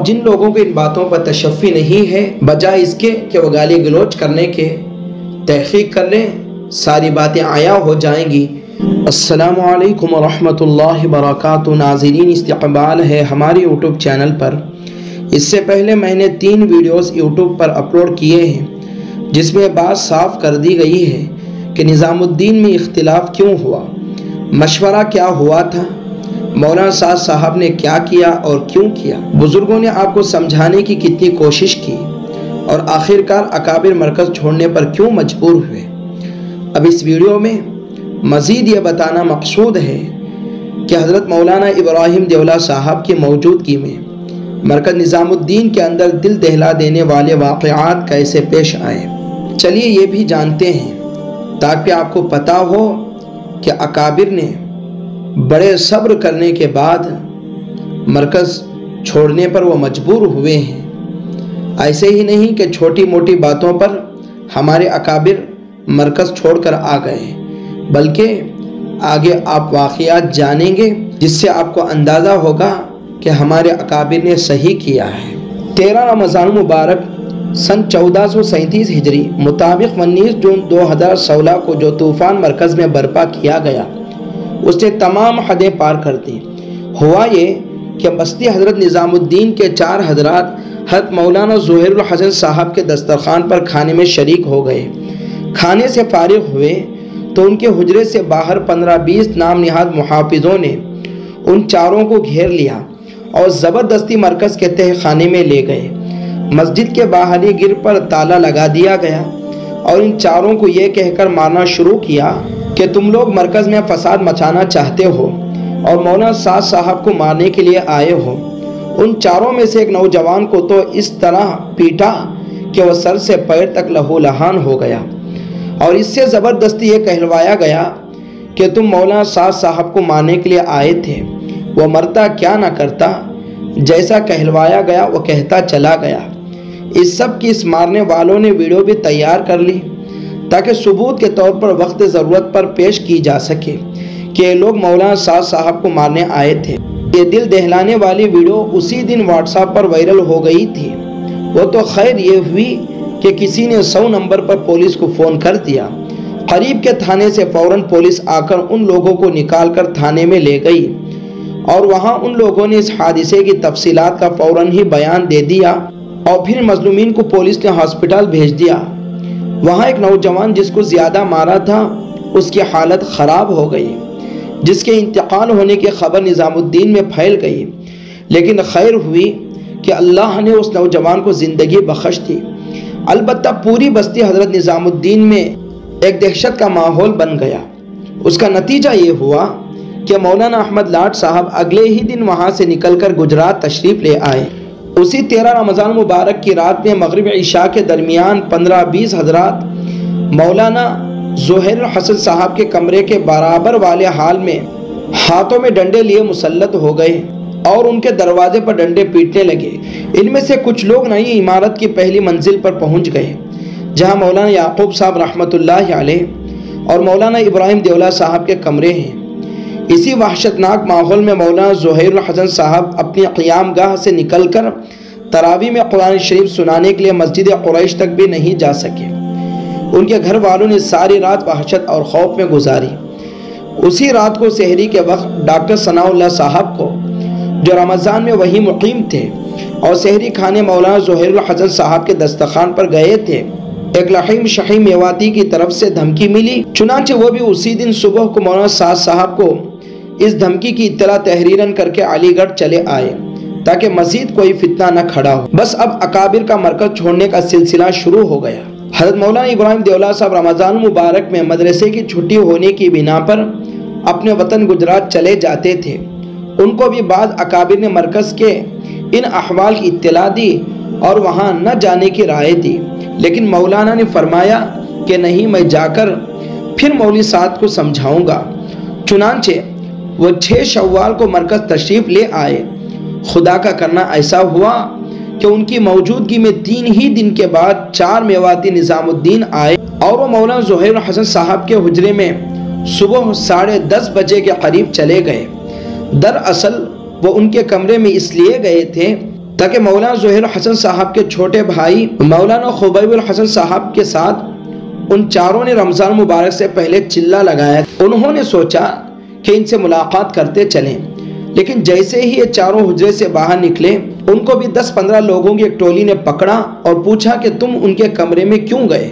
جن لوگوں کو ان باتوں پر تشفی نہیں ہے، بجائے اس کے کہ وہ گالی گلوچ کرنے کے تحقیق کر لیں، ساری باتیں عیاں ہو جائیں گی۔ السلام علیکم ورحمۃ اللہ وبرکاتہ۔ ناظرین، استقبال ہے ہماری یوٹیوب چینل پر۔ اس سے پہلے میں نے 3 ویڈیوز یوٹیوب پر اپلوڈ کیے ہیں جس میں بات صاف کر دی گئی ہے کہ نظام الدین میں اختلاف کیوں ہوا، مشورہ کیا ہوا تھا، مولانا سعد صاحب نے کیا کیا اور کیوں کیا، بزرگوں نے آپ کو سمجھانے کی کتنی کوشش کی، اور آخرکار اکابر مرکز چھوڑنے پر کیوں مجبور ہوئے۔ اب اس ویڈیو میں مزید یہ بتانا مقصود ہے کہ حضرت مولانا ابراہیم دیولہ صاحب کی موجودگی میں مرکز نظام الدین کے اندر دل دہلا دینے والے واقعات کیسے پیش آئے۔ چلیے یہ بھی جانتے ہیں تاکہ آپ کو پتہ ہو کہ اکابر نے بڑے صبر کرنے کے بعد مرکز چھوڑنے پر وہ مجبور ہوئے ہیں۔ ایسے ہی نہیں کہ چھوٹی موٹی باتوں پر ہمارے اکابر مرکز چھوڑ کر آ گئے، بلکہ آگے آپ واقعات جانیں گے جس سے آپ کو اندازہ ہوگا کہ ہمارے اکابر نے صحیح کیا ہے۔ 13 رمضان مبارک سن 1437 ہجری مطابق 19 جون 2016 کو جو طوفان مرکز میں برپا کیا گیا اس نے تمام حدیں پار کر دی۔ ہوا یہ کہ بستی حضرت نظام الدین کے 4 حضرات حضرت مولانا ظہیر الحسن صاحب کے دسترخوان پر کھانے میں شریک ہو گئے۔ کھانے سے فارغ ہوئے تو ان کے حجرے سے باہر 15-20 نام نہاد محافظوں نے ان چاروں کو گھیر لیا اور زبردستی مرکز کے تہہ خانے میں لے گئے۔ مسجد کے باہری گر پر تالا لگا دیا گیا اور ان چاروں کو یہ کہہ کر مارنا شروع کیا کہ تم لوگ مرکز میں فساد مچانا چاہتے ہو اور مولانا سعد صاحب کو مارنے کے لیے آئے ہو۔ ان چاروں میں سے ایک نوجوان کو تو اس طرح پیٹا کہ وہ سر سے پیر تک لہو لہان ہو گیا، اور اس سے زبردستی یہ کہلوایا گیا کہ تم مولانا سعد صاحب کو مارنے کے لیے آئے تھے۔ وہ مرتا کیا نہ کرتا، جیسا کہلوایا گیا وہ کہتا چلا گیا۔ اس سب کی اس مارنے والوں نے ویڈیو بھی تیار کر لی تاکہ ثبوت کے طور پر وقت ضرورت پر پیش کی جا سکے کہ یہ لوگ مولانا سعد صاحب کو مارنے آئے تھے۔ یہ دل دہلانے والی ویڈیو اسی دن واٹس ایپ پر وائرل ہو گئی تھی۔ وہ تو خیر یہ ہوئی کہ کسی نے 100 نمبر پر پولیس کو فون کر دیا۔ قریب کے تھانے سے فوراً پولیس آ کر ان لوگوں کو نکال کر تھانے میں لے گئی، اور وہاں ان لوگوں نے اس حادثے کی تفصیلات کا فوراً ہی بیان دے دیا، اور پھر مظلومین کو پولیس نے ہاسپٹل بھیج دیا۔ وہاں ایک نوجوان جس کو زیادہ مارا تھا اس کی حالت خراب ہو گئی، جس کے انتقال ہونے کی خبر نظام الدین میں پھیل گئی، لیکن خیر ہوئی کہ اللہ نے اس نوجوان کو زندگی بخش دی۔ البتہ پوری بستی حضرت نظام الدین میں ایک دہشت کا ماحول بن گیا۔ اس کا نتیجہ یہ ہوا کہ مولانا احمد لاٹ صاحب اگلے ہی دن وہاں سے نکل کر گجرات تشریف لے آئے۔ اسی 13 رمضان مبارک کی رات میں مغرب عشاء کے درمیان 15-20 حضرات مولانا ظہیر الحسن صاحب کے کمرے کے برابر والے حال میں ہاتھوں میں ڈنڈے لیے مسلط ہو گئے اور ان کے دروازے پر ڈنڈے پیٹنے لگے۔ ان میں سے کچھ لوگ نئی عمارت کی پہلی منزل پر پہنچ گئے جہاں مولانا یعقوب صاحب رحمۃ اللہ علیہ اور مولانا ابراہیم دیولہ صاحب کے کمرے ہیں۔ اسی وحشتناک ماحول میں مولانا ظہیر الحسن صاحب اپنی قیام گاہ سے نکل کر تراویح میں قرآن شریف سنانے کے لیے مسجد قریش تک بھی نہیں جا سکے۔ ان کے گھر والوں نے ساری رات وحشت اور خوف میں گزاری۔ اسی رات کو سحری کے وقت ڈاکٹر ثناء اللہ صاحب کو، جو رمضان میں وہی مقیم تھے اور سحری کھانے مولانا ظہیر الحسن صاحب کے دسترخوان پر گئے تھے، ایک لحیم شحیم میواتی کی طرف سے دھمکی ملی۔ چنانچہ وہ بھی اسی دن صبح کو مولانا سعد صاحب کو اس دھمکی کی اطلاع تحریراً کر کے علی گڑھ چلے آئے تاکہ مزید کوئی فتنہ نہ کھڑا ہو۔ بس اب اکابر کا مرکز چھوڑنے کا سلسلہ شروع ہو گیا۔ حضرت مولانا ابراہیم دیولہ صاحب رمضان مبارک میں مدرسے کی چھٹی ہونے کی بنا پر اپنے وطن گجرات چلے جاتے تھے۔ ان کو بھی بعض اکابر نے مرکز کے ان احوال کی اطلاع دی اور وہاں نہ جانے کی رائے دی، لیکن مولانا نے فرمایا کہ نہیں، میں جا کر پھر مولوی سعد کو سمجھاؤں گا۔ چنانچہ وہ 6 شوال کو مرکز تشریف لے آئے۔ خدا کا کرنا ایسا ہوا کہ ان کی موجودگی میں 3 ہی دن کے بعد 4 میواتی نظام الدین آئے اور وہ مولانا ظہیر الحسن صاحب کے حجرے میں صبح 10:30 بجے کے قریب چلے گئے۔ دراصل وہ ان کے کمرے میں اس لیے گئے تھے تاکہ مولانا ظہیر الحسن صاحب کے چھوٹے بھائی مولانا خبیب الحسن صاحب کے ساتھ ان چاروں نے رمضان مبارک سے پہلے چلہ لگایا۔ انہوں نے سوچا کہ ان سے ملاقات کرتے چلیں، لیکن جیسے ہی یہ چاروں حجرے سے باہر نکلے ان کو بھی 10-15 لوگوں کی ایک ٹولی نے پکڑا اور پوچھا کہ تم ان کے کمرے میں کیوں گئے،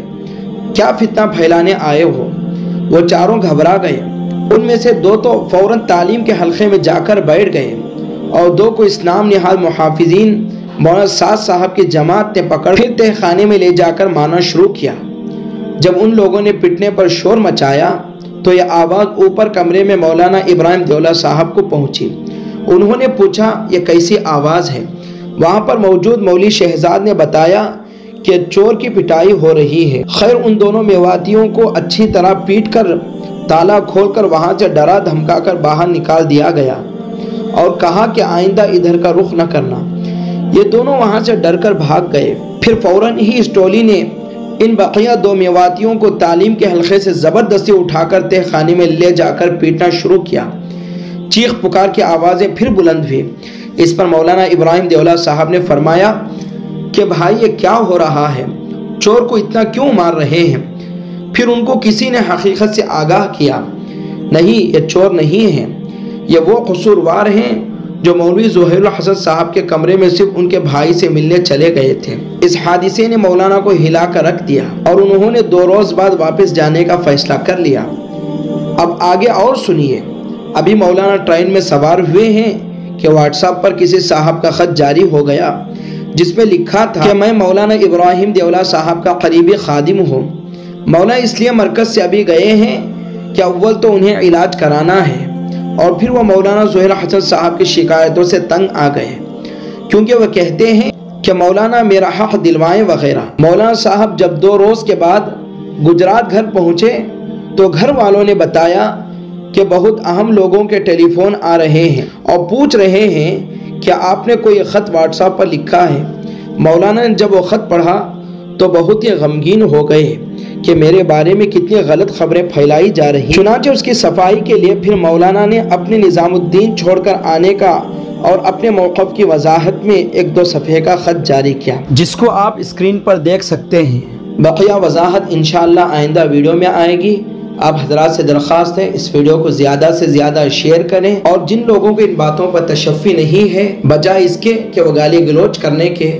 کیا فتنہ پھیلانے آئے ہو؟ وہ چاروں گھبرا گئے۔ ان میں سے 2 تو فوراً تعلیم کے حلقے میں جا کر بیٹھ گئے اور 2 کو اسلام نہاد محافظین مولانا سعد صاحب کی جماعت نے پکڑ پھر تہ خانے میں لے جا کر مارنا شروع کیا۔ جب ان لوگوں نے پٹنے پر شور مچایا تو یہ آواز اوپر کمرے میں مولانا ابراہیم دیولہ صاحب کو پہنچی۔ انہوں نے پوچھا یہ کیسی آواز ہے؟ وہاں پر موجود مولوی شہزاد نے بتایا کہ چور کی پٹائی ہو رہی ہے۔ خیر ان دونوں میواتیوں کو اچھی طرح پیٹ کر تالا کھول کر وہاں سے ڈرا دھمکا کر باہر نکال دیا گیا اور کہا کہ آئندہ ادھر کا رخ نہ کرنا۔ یہ دونوں وہاں سے ڈر کر بھاگ گئے۔ پھر فوراً ہی اس ٹولی نے ان بقیہ 2 میواتیوں کو تعلیم کے حلقے سے زبردستی اٹھا کر تہ خانے میں لے جا کر پیٹنا شروع کیا۔ چیخ پکار کی آوازیں پھر بلند ہوئی۔ اس پر مولانا ابراہیم دیولہ صاحب نے فرمایا کہ بھائی یہ کیا ہو رہا ہے؟ چور کو اتنا کیوں مار رہے ہیں؟ پھر ان کو کسی نے حقیقت سے آگاہ کیا، نہیں یہ چور نہیں ہیں، یہ وہ قصوروار ہیں جو مولوی ظہیر الحسن صاحب کے کمرے میں صرف ان کے بھائی سے ملنے چلے گئے تھے۔ اس حادثے نے مولانا کو ہلا کر رکھ دیا اور انہوں نے 2 روز بعد واپس جانے کا فیصلہ کر لیا۔ اب آگے اور سنیے۔ ابھی مولانا ٹرین میں سوار ہوئے ہیں کہ واٹس ایپ پر کسی صاحب کا خط جاری ہو گیا جس میں لکھا تھا کہ میں مولانا ابراہیم دیولہ صاحب کا قریبی خادم ہوں۔ مولانا اس لیے مرکز سے ابھی گئے ہیں کہ اول تو انہیں علاج کرانا ہے اور پھر وہ مولانا ظہیر الحسن صاحب کی شکایتوں سے تنگ آ گئے، کیونکہ وہ کہتے ہیں کہ مولانا میرا حق دلوائیں وغیرہ۔ مولانا صاحب جب 2 روز کے بعد گجرات گھر پہنچے تو گھر والوں نے بتایا کہ بہت اہم لوگوں کے ٹیلی فون آ رہے ہیں اور پوچھ رہے ہیں کہ آپ نے کوئی خط واٹس ایپ پر لکھا ہے۔ مولانا نے جب وہ خط پڑھا تو بہت ہی غمگین ہو گئے کہ میرے بارے میں کتنی غلط خبریں پھیلائی جا رہی ہیں۔ چنانچہ اس کی صفائی کے لیے پھر مولانا نے اپنے نظام الدین چھوڑ کر آنے کا اور اپنے موقف کی وضاحت میں 1-2 صفحے کا خط جاری کیا، جس کو آپ اسکرین پر دیکھ سکتے ہیں۔ بقیہ وضاحت انشاءاللہ آئندہ ویڈیو میں آئے گی۔ آپ حضرات سے درخواست ہے اس ویڈیو کو زیادہ سے زیادہ شیئر کریں، اور جن لوگوں کو ان باتوں پر تشفی نہیں ہے بجائے اس کے کہ وہ گالی گلوچ کرنے کے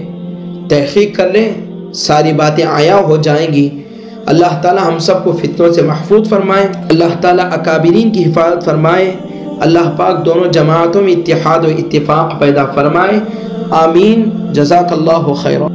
تحقیق کر لیں، ساری باتیں عیاں ہو جائیں گی۔ اللہ تعالی ہم سب کو فتنوں سے محفوظ فرمائے، اللہ تعالی اکابرین کی حفاظت فرمائے، اللہ پاک دونوں جماعتوں میں اتحاد و اتفاق پیدا فرمائے، آمین۔ جزاک اللہ خیرا۔